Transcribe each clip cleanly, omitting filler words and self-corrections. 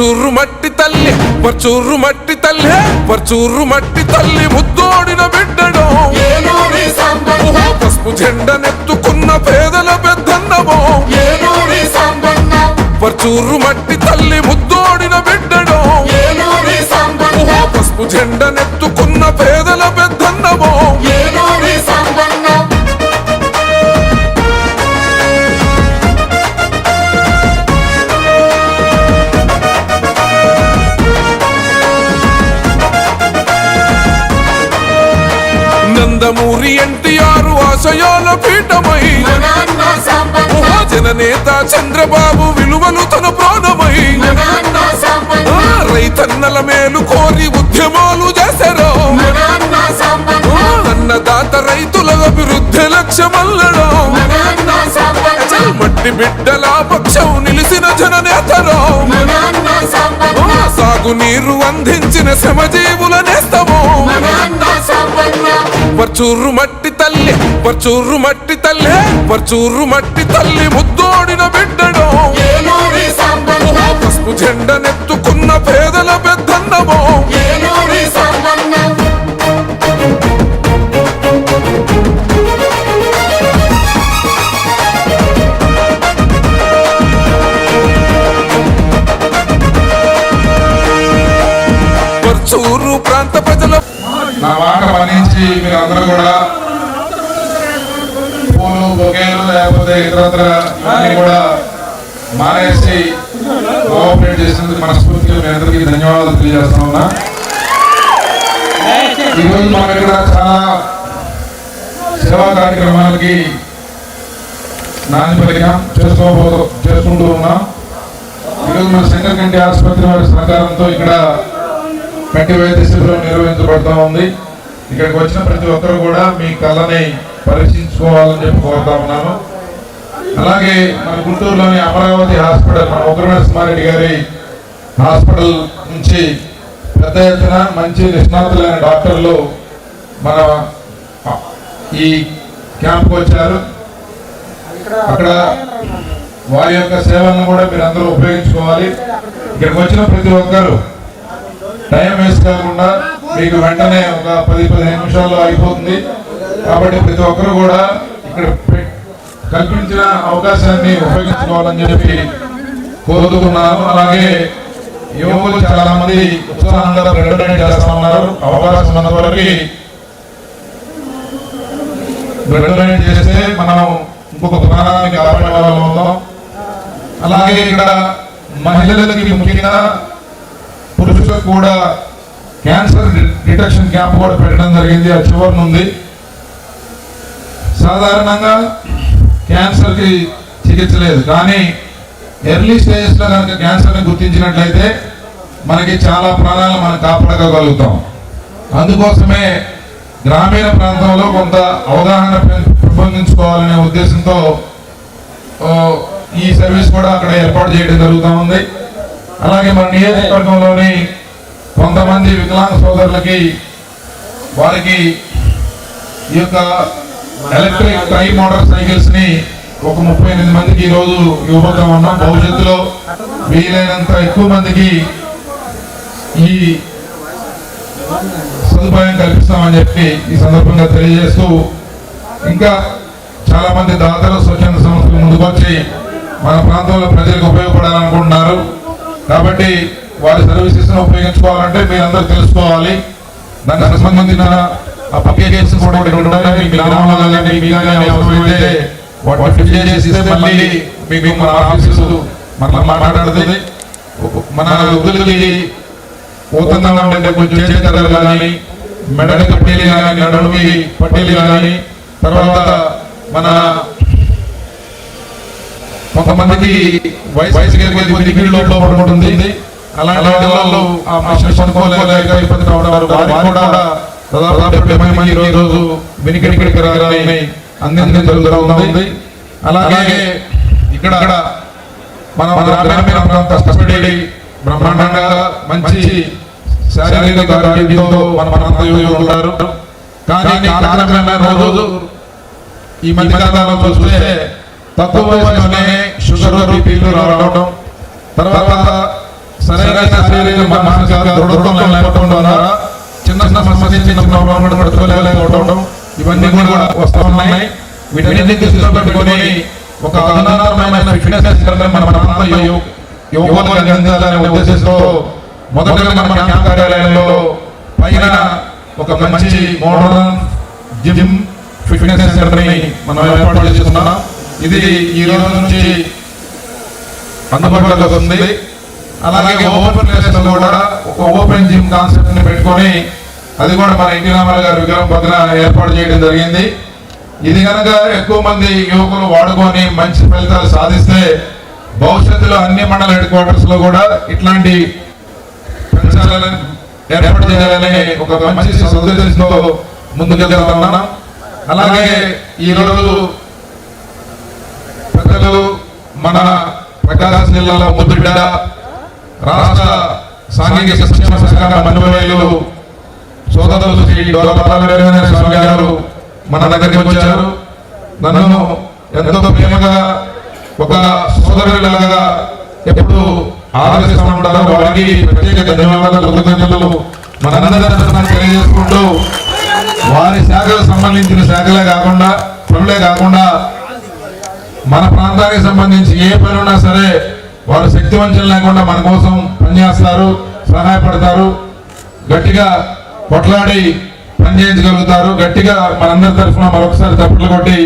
పర్చూరు మట్టి తల్లి పర్చూరు మట్టి తల్లి పర్చూరు మట్టి తల్లి ముద్దోడిన బిడ్డడో పసుపు జెండనెత్తుకున్న పేదల పెద్దన్నమో పర్చూరు మట్టి తల్లి ముద్దోడిన బిడ్డడో పసుపు జెండనెత్తుకున్న పేదల పెద్దన్నమో నందమూరి ఎన్టీఆర్ ఆశయాల పీఠమై జననేత చంద్రబాబు విలువలు తన ప్రాణమై రైతన్నల మేలు కోరి ఉద్యమాలు చేశారు అన్నదాత రైతుల అభివృద్ధి లక్ష్యమల్లడో మట్టి బిడ్డల పక్షం నిలిసిన జననేతలో సాగునీరు అందించిన శ్రమజీవుల నేస్తమో పర్చూరు మట్టి తల్లి పర్చూరు మట్టి తల్లి పర్చూరు మట్టి తల్లి ముద్దోడిన బిడ్డడో పసుపు జెండనెత్తుకున్న పేదల పెద్దన్నమో పర్చూరు ప్రాంత ప్రజల నా మాట మన్నించి మీరు అందరూ కూడా పూలు బొకేలు లేకపోతే ఇతరత్ర ఇవన్నీ కూడా మానేసి కోఆపరేట్ చేసినందుకు మనస్ఫూర్తిగా మీ అందరికీ ధన్యవాదాలు తెలియజేస్తా ఉన్నా. ఈరోజు మనం ఇక్కడ చాలా సేవా కార్యక్రమాలకి నాంది పలికాం చేసుకుంటూ ఉన్నాం. ఈరోజు మన శంకర్ కంటి ఆసుపత్రి వారి సహకారంతో ఇక్కడ కంటి వైద్య శిబిరం నిర్వహించబడుతూ ఉంది. ఇక్కడికి వచ్చిన ప్రతి ఒక్కరు కూడా మీ కళ్ళని పరీక్షించుకోవాలని చెప్పి కోరుతా ఉన్నాను. అలాగే మన గుంటూరులోని అమరావతి హాస్పిటల్ మన ఉగ్ర నరసింహారెడ్డి గారి హాస్పిటల్ నుంచి పెద్ద ఎత్తున మంచి నిష్ణాతులైన డాక్టర్లు మన ఈ క్యాంప్కి వచ్చారు. అక్కడ వారి యొక్క సేవలను కూడా మీరు అందరూ ఉపయోగించుకోవాలి. ఇక్కడికి వచ్చిన ప్రతి ఒక్కరు టైం వేస్ట్ కాకుండా మీకు వెంటనే ఒక 10-15 నిమిషాల్లో అయిపోతుంది. కాబట్టి ప్రతి ఒక్కరు కూడా ఇక్కడ కల్పించిన అవకాశాన్ని ఉపయోగించుకోవాలని చెప్పి కోరుతున్నాను. అలాగే యువకులు చాలా మంది ఉత్సాహంగా బ్లడ్ డొనేట్ చేస్తా ఉన్నారు. అవకాశం ఉన్నంత వరకు బ్లడ్ డొనేట్ చేస్తే మనం ఇంకొక ప్రాణానికి కాపాడే వాళ్ళం అవుతాం. అలాగే ఇక్కడ మహిళలకి ముఖ్యంగా పురుషులకు కూడా క్యాన్సర్ డిటెక్షన్ క్యాంప్ కూడా పెట్టడం జరిగింది. అది చివరి ఉంది. సాధారణంగా క్యాన్సర్కి చికిత్స లేదు, కానీ ఎర్లీ స్టేజెస్లో కనుక క్యాన్సర్ని గుర్తించినట్లయితే మనకి చాలా ప్రాణాలను మనం కాపాడగలుగుతాం. అందుకోసమే గ్రామీణ ప్రాంతంలో కొంత అవగాహన పెంపొందించుకోవాలనే ఉద్దేశంతో ఈ సర్వీస్ కూడా అక్కడ ఏర్పాటు చేయడం జరుగుతూ ఉంది. అలాగే మన నియోజకవర్గంలోని కొంతమంది వికలాంగ సోదరులకి వారికి ఈ యొక్క ఎలక్ట్రిక్ ట్రై మోటార్ సైకిల్స్ ని ఒక 38 మందికి ఈరోజు ఇవ్వబోతా ఉన్నాం. భవిష్యత్తులో వీలైనంత ఎక్కువ మందికి ఈ సదుపాయం కల్పిస్తామని చెప్పి ఈ సందర్భంగా తెలియజేస్తూ, ఇంకా చాలా మంది దాతలు స్వచ్ఛంద సంస్థలు ముందుకొచ్చి మన ప్రాంతంలో ప్రజలకు ఉపయోగపడాలనుకుంటున్నారు. కాబట్టి వారి సర్వీసెస్ ఉపయోగించుకోవాలంటే మీరందరూ తెలుసుకోవాలి. దానికి సంబంధించిన అప్లికేషన్స్ కూడా ఉన్నాయి. మీ గ్రామంలో అవసరమైతే వాటి ఫిల్ చేస్తే మళ్ళీ మీకు మన ఆఫీసు మాట్లాడుతుంది. మన వృద్ధులకి పోతుందా ఉండే కొంచెం చేతులు కానీ, మెడలు పట్టీలు కానీ, నడుముకి పట్టీలు కానీ, తర్వాత మన కొంతమందికి వయసుకి లోపల పడుతుంది. అలాంటి వాళ్ళు ఆ మనిషిని కొనుక్కోలేక ఇబ్బంది రావడం కూడా దాదాపు 70 మంది ఈరోజు వెనుకటి పరికరాలని అందించడం జరుగుతుంది. అలాగే ఇక్కడ మన గ్రామీణ ప్రాంత కష్టపడి బ్రహ్మాండంగా మంచి శారీరక ఆరోగ్యంతో మన యువకులు ఉన్నారు. కానీ కాలక్రమేణా రోజు ఈ మధ్య కాలంలో చూస్తే తక్కువ వయసులోనే షుగర్ బీపీలు రావడం, తర్వాత సరైన శారీరక మానసిక దృఢత్వం లేకపోవడం ద్వారా చిన్న సమస్య చిన్న ప్రాబ్లం పడుకోలేకపోవడం ఇవన్నీ కూడా వస్తూ ఉన్నాయి. వీటన్నిటిని దృష్టిలో పెట్టుకొని ఒక అధునాతనమైన ఫిట్నెస్ మన ప్రాంత యువకులకు అందించాలనే ఉద్దేశంతో మొదటగా మన క్యాంప్ కార్యాలయంలో పైన ఒక మంచి మోడర్న్ జిమ్ ఫిట్నెస్ సెంటర్ ని మనం ఏర్పాటు చేస్తున్నాం. ఇది ఈ రోజు నుంచి అందుబాటులోకి వస్తుంది. అలాగే ఓపెన్ ప్లేస్ లో కూడా ఒక ఓపెన్ జిమ్ కాన్సెప్ట్ ని పెట్టుకొని అది కూడా మన ఎన్టీ రామారావు గారి విగ్రహం పక్కన ఏర్పాటు చేయడం జరిగింది. ఇది కనుక ఎక్కువ మంది యువకులు వాడుకొని మంచి ఫలితాలు సాధిస్తే భవిష్యత్తులో అన్ని మండల హెడ్ క్వార్టర్స్ లో కూడా ఇట్లాంటి పెంచాలని ఏర్పాటు చేయాలని ఒక మంచి సదుద్దేశంతో ముందుకెళ్తున్నాం. అలాగే ఈరోజు పెద్దలు మన ప్రకాశం జిల్లాలో ముద్దుబిడ్డ రాష్ట్ర సాంఘిక సంక్షేమ శాఖ మంత్రివర్యులు సోదరులు శ్రీ డోలపాల స్వామి గారు మన దగ్గరికి వచ్చారు. నన్ను ఎంతో ప్రేమగా ఒక సోదరులాగా ఎప్పుడు ఆదరిస్తూ ఉంటారు. వారికి ప్రత్యేక ధన్యవాదాలు కృతజ్ఞతలు మనందరం తెలియజేసుకుంటూ వారి శాఖలకు సంబంధించిన శాఖలే కాకుండా పనులే కాకుండా మన ప్రాంతానికి సంబంధించి ఏ పని ఉన్నా సరే వారు శక్తివంచన లేకుండా మన కోసం పనిచేస్తారు, సహాయపడతారు, గట్టిగా కొట్లాడి పనిచేయించగలుగుతారు. గట్టిగా మనందరి తరఫున మరొకసారి తప్పులు కొట్టి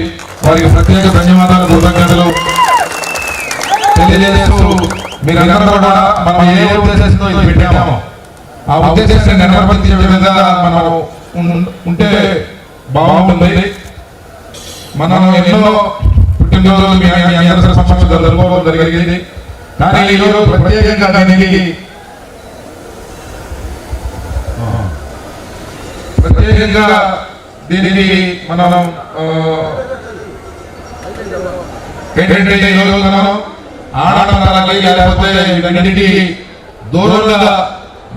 వారికి ప్రత్యేక ధన్యవాదాలు కృతజ్ఞతలు తెలియజేస్తూ మీరందరూ కూడా మనం ఏ ఉద్దేశంతో ఇది పెట్టామో ఆ ఉద్దేశాన్ని నెరవేర్చే విధంగా మనం ఉంటే బాగుంటుంది. మనం ఎన్నో పుట్టినరోజులు మీ అందరి సమక్షంలో జరుపుకోవడం జరిగింది. కానీ ఈరోజు ప్రత్యేకంగా దీనికి మనం ఏంటంటే ఈరోజు మనం ఆడవాళ్ళకి లేకపోతే వీటన్నిటికీ దూరంగా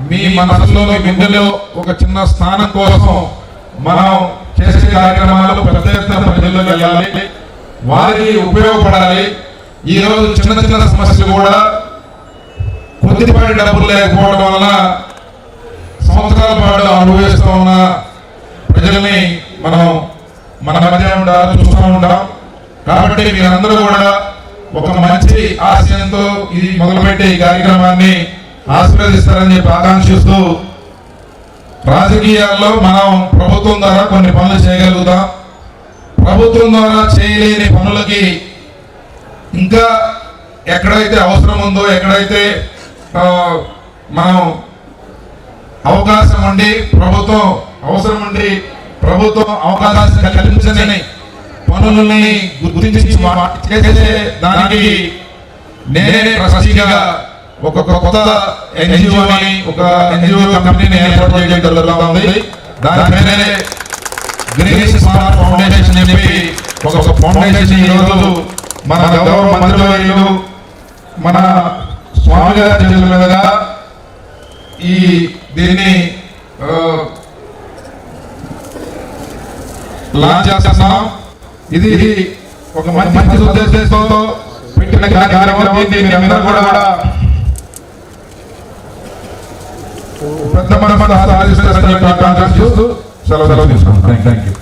మీ మనసులో మీ గుండెలో ఒక చిన్న స్థానం కోసం మనం చేసే కార్యక్రమాలు పెద్ద ఎత్తున ప్రజల్లోకి వెళ్ళాలి, వారికి ఉపయోగపడాలి. ఈ రోజు చిన్న చిన్న సమస్యలు కూడా కొద్దిపాటి డబ్బులు లేకపోవడం వలన సంవత్సరాల పాటు అనుభవిస్తూ ఉన్న ప్రజల్ని మనం మన మధ్య చూస్తూ ఉంటాం. కాబట్టి మీరందరూ కూడా ఒక మంచి ఆశయంతో ఇది మొదలుపెట్టే ఈ కార్యక్రమాన్ని ఆశీర్వదిస్తారని చెప్పి ఆకాంక్షిస్తూ రాజకీయాల్లో మనం ప్రభుత్వం ద్వారా కొన్ని పనులు చేయగలుగుతాం. ప్రభుత్వం ద్వారా చేయలేని పనులకి ఇంకా ఎక్కడైతే అవసరం ఉందో, ఎక్కడైతే మనం అవకాశం ఉండి ప్రభుత్వం అవసరం ఉండి ప్రభుత్వం అవకాశం కల్పించని పనులని గుర్తించి చేసే దానికి నేనే ట్రస్టీగా ఒక కొత్త ఎన్జిఓ అని ఒక ఎన్జిఓ కంపెనీని ఏర్పాటు చేయడం జరుగుతుంది. దాని పేరే గ్రీన్ స్టార్ ఫౌండేషన్ అని చెప్పి ఒక ఫౌండేషన్ ఈరోజు మన గౌరవ మంత్రివర్యులు మన స్వామి గారి చేతుల మీదుగా దీన్ని లాంచ్ చేస్తున్నాం. ఇది ఒక మంచి ఉద్దేశంతో పెట్టిన కార్యక్రమం. మీరందరూ కూడా పెద్ద మనసు ఆశిస్తారని చెప్పి ఆకాంక్షిస్తూ సెలవు తీసుకుంటాం. Thank you.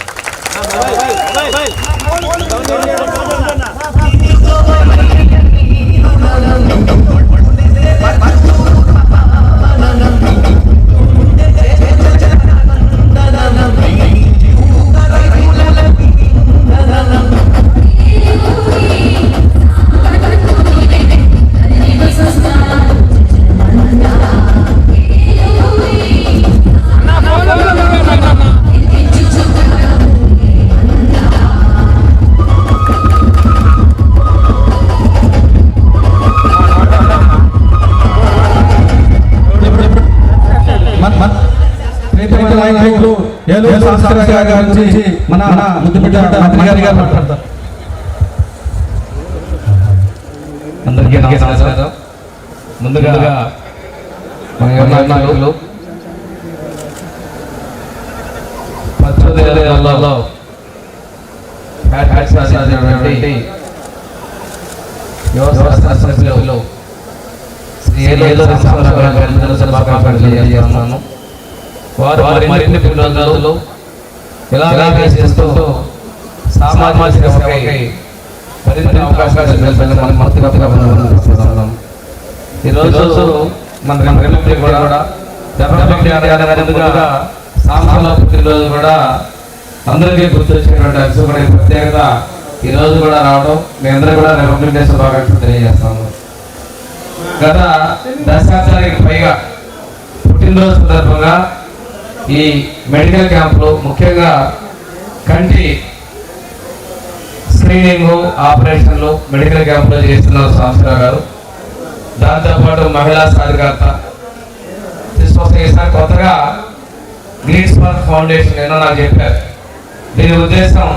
నాయకులు ఏలూరు శాస్త్రి గారి గురించి మన ముద్దుబిడ్డ మంత్రి గారు మాట్లాడతారు. అందరికీ నమస్కారం. ముందుగా మన నాయకులు పచ్చదెల్లలో వ్యవస్థ సభ్యులు ఏలూరు సాంబశివరావు గారికి శుభాకాంక్షలు తెలియజేస్తున్నాను. వారు మరిన్ని పిల్లలు ఇలాగే చేస్తూ సామాజిక సేవకై మరిన్ని అవకాశాలు కల్పించాలని మనం మనస్ఫూర్తిగా అభినందిస్తున్నాం. ఈరోజు మన రెవెన్యూ కూడా ముందుగా సాంబశివరావు పుట్టినరోజు కూడా అందరికీ గుర్తొచ్చినటువంటి అభిషేకమైన ప్రత్యేకత ఈరోజు కూడా రావడం మీ అందరూ కూడా రెవెన్యూ డే శుభాకాంక్షలు తెలియజేస్తాము. గత దశాబ్దానికి పైగా పుట్టినరోజు సందర్భంగా ఈ మెడికల్ క్యాంపులు ముఖ్యంగా కంటి స్క్రీనింగ్ ఆపరేషన్లు మెడికల్ క్యాంపులో చేస్తున్నారు సాంబశివరావు గారు. దాంతోపాటు మహిళా సాధికారత తీసుకొస్తాయి. కొత్తగా గ్రీన్ స్పార్క్ ఫౌండేషన్ ఏదో నాకు చెప్పారు. దీని ఉద్దేశం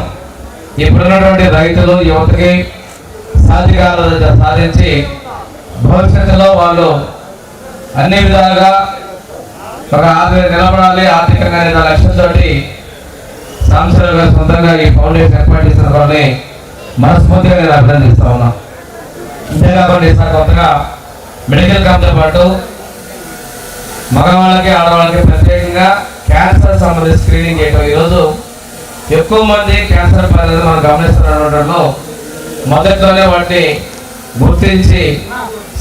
ఇప్పుడున్నటువంటి రైతులు యువతకి సాధికారత సాధించి భవిష్యత్తులో వాళ్ళు అన్ని విధాలుగా ఒక నిలబడాలి ఆర్థికంగా అనే లక్ష్యంతో సాంబశివరావు గారు సొంతంగా ఈ ఫౌండేషన్ ఏర్పాటు చేసిన వాళ్ళని మనస్ఫూర్తిగా నేను అభినందిస్తా ఉన్నా. అంతేకాకుండా ఈసారి కొత్తగా మెడికల్ క్యాంప్తో పాటు మగవాళ్ళకి ఆడవాళ్ళకి ప్రత్యేకంగా క్యాన్సర్ సంబంధించి స్క్రీనింగ్ చేయడం. ఈరోజు ఎక్కువ మంది క్యాన్సర్ బాధితులు మనం గమనిస్తున్నలో మొదట్లోనే వాటిని గుర్తించి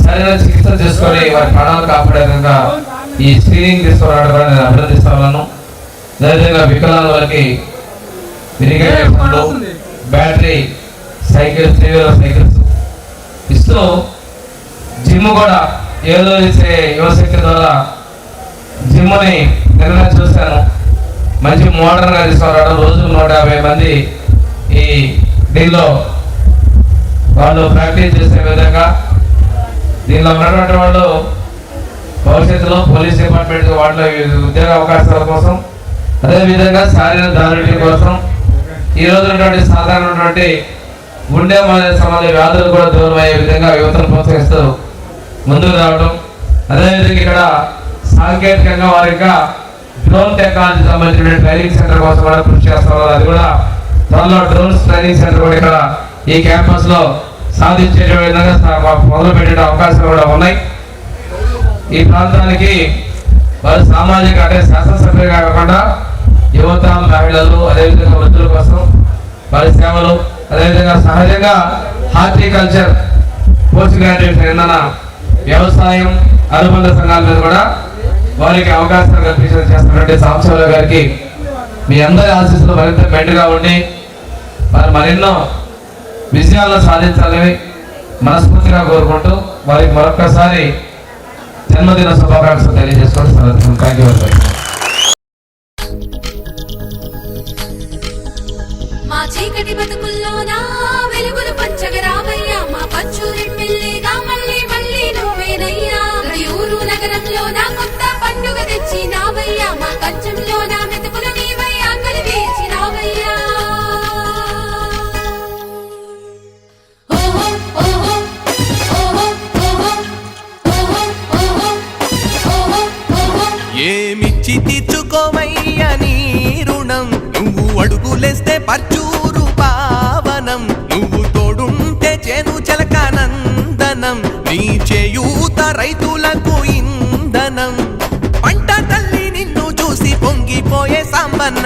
సరైన చికిత్స చేసుకొని వారి ప్రాణాలు కాపాడే విధంగా ఈ స్క్రీనింగ్ తీసుకురావడం కూడా నేను అభినందిస్తా ఉన్నాను. అదేవిధంగా వికలాంగులకి బ్యాటరీ సైకిల్స్ 3-wheeler సైకిల్స్ ఇస్తూ జిమ్ కూడా ఏదో ఇచ్చే యువశక్తి ద్వారా జిమ్ని నిన్న చూశాను. మంచి మోడర్న్గా తీసుకురావడం. రోజు 150 మంది ఈ దీనిలో వాళ్ళు ప్రాక్టీస్ చేసే విధంగా దీనిలో ఉన్నటువంటి వాళ్ళు భవిష్యత్తులో పోలీస్ డిపార్ట్మెంట్ వాళ్ళ ఉద్యోగ అవకాశాల కోసం అదేవిధంగా శారీరక దారుణ్యం కోసం ఈ రోజు ఉన్నటువంటి సాధారణటువంటి గుండె సంబంధ వ్యాధులు కూడా దూరం అయ్యే విధంగా యువతను ప్రోత్సహిస్తూ ముందుకు రావడం. అదేవిధంగా ఇక్కడ సాంకేతికంగా వారి ఇంకా డ్రోన్ టెక్నాలజీ సంబంధించిన ట్రైనింగ్ సెంటర్ కోసం కూడా కృషి చేస్తున్నారు. అది కూడా త్వరలో డ్రోన్స్ ట్రైనింగ్ సెంటర్ కూడా ఇక్కడ ఈ క్యాంపస్ లో సాధించే విధంగా మొదలు పెట్టే అవకాశాలు కూడా ఉన్నాయి. ఈ ప్రాంతానికి వారు సామాజిక అంటే శాసనసభ్యులుగా కాకుండా యువత మహిళలు అదేవిధంగా వృద్ధుల కోసం వారి సేవలు అదేవిధంగా సహజంగా హార్టికల్చర్ పోస్ట్ గ్రాడ్యుయేట్ ఏదైనా వ్యవసాయం అనుబంధ సంఘాల మీద కూడా వారికి అవకాశాలు కల్పించేస్తున్నటువంటి సాంబశివరావు గారికి మీ అందరి ఆశీస్సులు మరింత మెండుగా ఉండి వారు మరెన్నో విజయాలను సాధించాలని మనస్ఫూర్తిగా కోరుకుంటూ వారికి మరొక్కసారి జన్మదిన శుభాకాంక్షలు తెలియజేసుకోవడం. Thank you very much. మా చీకటి బతుకుల్లోన వెలుగులు పంచగా రావయ్యా, మా పచ్చూరెమ్మెల్యేగా మళ్ళీ మళ్ళీ నువ్వేనయ్యా. ఊరు నగరంలోన కొత్త పండుగ తెచ్చినావయ్యా, మా కంచంలోన మెతుకులు నీవయ్యా కలివేసినావయ్యా. ఏమిచ్చి తీర్చుకోవయ్యా నీ రుణం, నువ్వు అడుగులేస్తే పర్చూరు పావనం, నువ్వు తోడుంటే చేను చలకానందనం, నీ చేయూత రైతులకు ఇంధనం, పంట తల్లి నిన్ను చూసి పొంగిపోయే సాంబన్న,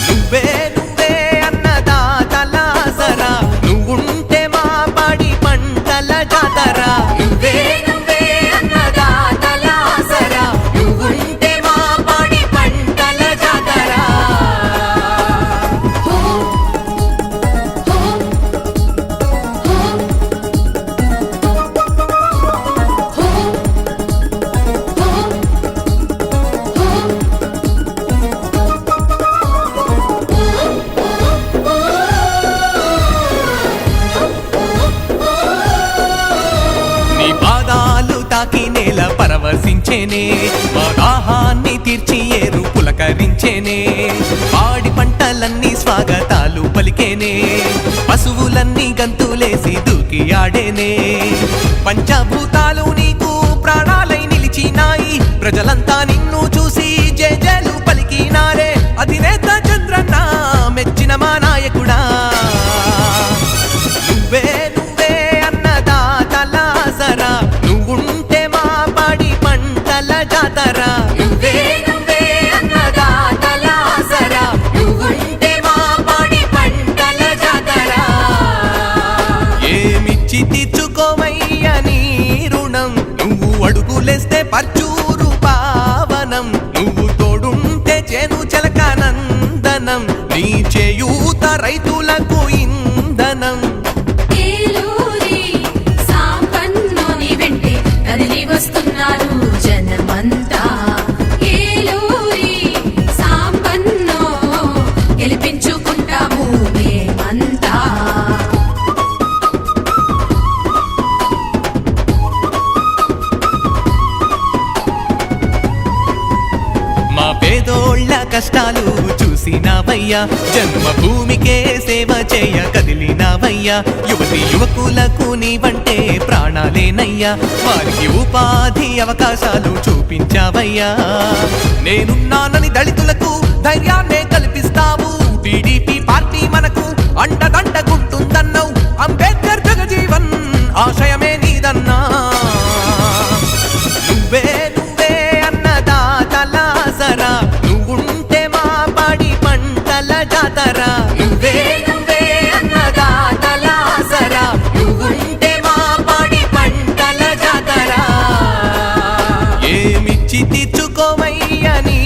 నువ్వే నువ్వే అన్నదాతలాసరా, నువ్వుంటే మా పాడి పంటల జాతరా, నువ్వే పరవశించేనే, మా దాహాన్ని తీర్చి ఏరు పులకరించేనే, పాడి పంటలన్నీ స్వాగతాలు పలికేనే, పశువులన్నీ గంతులేసి దూకి ఆడేనే, పంచభూతాలు నీకు ప్రాణాలై నిలిచినాయి, ప్రజలంతా నిన్ను చూసి జయజయలు పలికినారే, అధినేత చంద్రన్న మెచ్చిన మా నాయకుడా, నువ్వే నువ్వే అన్నదాతలాసరా, పర్చూరు పావనం నువ్వు తోడుంటే చేను చలకానందనం నీ చేయూత రైతులకు ఇంధనం ఏలూరి సాంబన్నోని వెంటే కదిలి వస్తున్నారు జనమంతా ఏలూరి సాంబన్నో గెలిపించుకుంటాము మేమంతా మా పేదోళ్ళ కష్టాలు చూసినావయ్యా జన్మభూమికే సేవ చేయ కదిలినావయ్యా యువతి యువకులకు నీవంటే ప్రాణాలేనయ్యా వారికి ఉపాధి అవకాశాలు చూపించావయ్యా నేనున్నానని దళితులకు ధైర్యాన్నే కల్పిస్తావు టీడీపీ పార్టీ మనకు అండదండగుంటుందన్నావు అంబేద్కర్ జగజీవన్ ఆశయమే నీదన్నా నువ్వే నువ్వే అన్నదాతలాసరా నువ్వుంటే మా పాడి పంటల జాతరా నువ్వే నువ్వే అన్నదాతలాసరా నువ్వుంటే మా పాడి పంటల జాతరా ఏమిచ్చి తీర్చుకోవయ్య నీ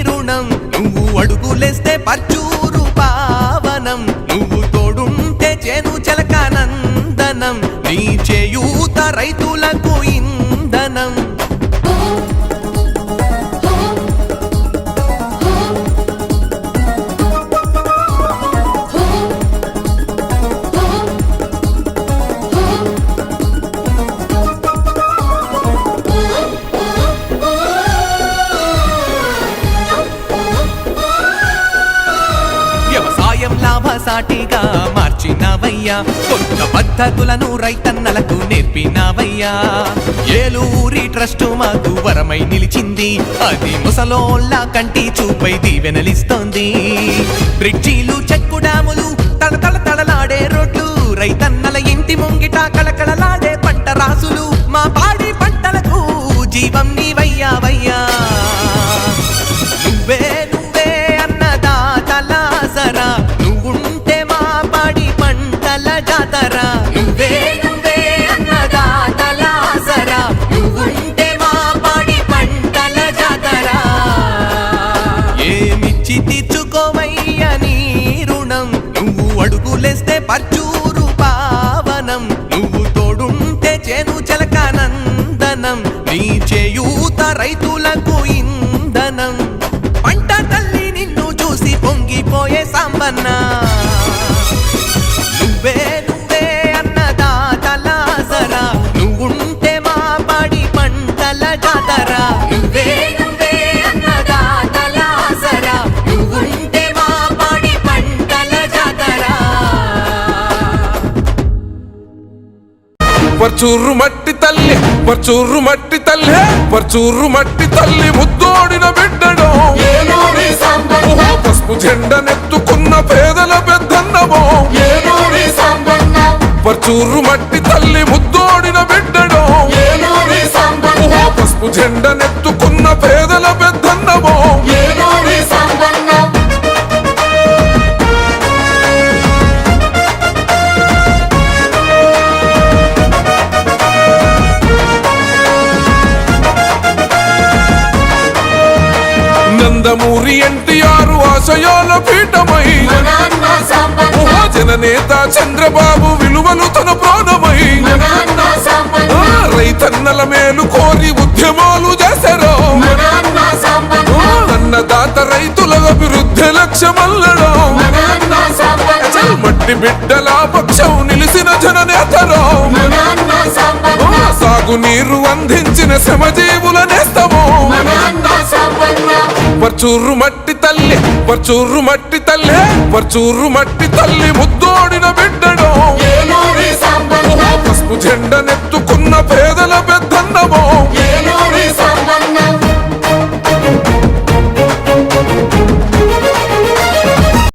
రుణం నువ్వు అడుగులేస్తే పర్చూరు పావనం నువ్వు తోడుంటే చేను చలకానందనం నీ చేయూత రైతులకు ఇంధనం వ్యవసాయం లాభసాటిగా మార్చినవయ్యా కొత్త పద్ధతులను రైతన్నలకు నేర్పినవయ్యా ఏలూరి ట్రస్ట్ మాకు వరమై నిలిచింది అది ముసలోళ్ళ కంటి చూపై దీవెనలిస్తోంది బ్రిడ్జీలు చెక్కు డాములు తడతడలాడే రోడ్లు రైతన్నల ఇంటి ముంగిట కళకళలాడే పంట రాసులు మా పాడి పంటలకు జీవం నీవయ్యావయ్యా నువ్వే నువ్వే అన్నదాతలాసరా నువ్వుంటే మా పాడి పంటల జాతరా నువ్వే నువ్వే అన్నదాతలాసరా నువ్వుంటే మా పాడి పంటల జాతరా ఏమిచ్చి తీర్చుకోవయ్య నీ రుణం నువ్వు అడుగులేస్తే పర్చూరు పావనం నువ్వు తోడుంటే చేను చలకానందనం నీ చేయూత రైతులకు ఇంధనం పంట తల్లి నిన్ను చూసి పొంగిపోయే సాంబన్నా నువ్వే నువ్వే అన్నదాతలాసరా నువ్వుంటే మా పాడి పంటల జాతరా నువ్వే నువ్వే అన్నదాతలాసరా నువ్వుంటే మా పాడి పంటల జాతరా పర్చూరు మట్టి తల్లి పర్చూరు మట్టి తల్లి పర్చూరు మట్టి తల్లి ముద్దోడిన బిడ్డడు ఓహో, పసుపు జెండనెత్తుకున్న పేదల పెద్దన్నమో పర్చూరు మట్టి తల్లి ముద్దోడిన బిడ్డడు ఓహో, పసుపు జెండనెత్తుకున్న పేదల పెద్దన్నమో నందమూరి ఎన్టీఆర్ ఆశయాల పీఠమై ఓహో, జననేత చంద్రబాబు విలువలు తన ప్రాణమై రైతన్నల మేలు కోరి ఉద్యమాలు చేశారు అన్నదాత రైతుల అభివృద్ధి లక్ష్యమల్లడం మట్టి బిడ్డల పక్షం నిలిసిన జననేతలో సాగునీరు అందించిన శ్రమజీవుల నేస్తము పర్చూరు మట్టి తల్లి పర్చూరు మట్టి తల్లి పర్చూరు మట్టి తల్లి ముద్దోడిన బిడ్డడు ఓహో, పసుపు జెండనెత్తుకున్న పేదల పెద్దన్నమో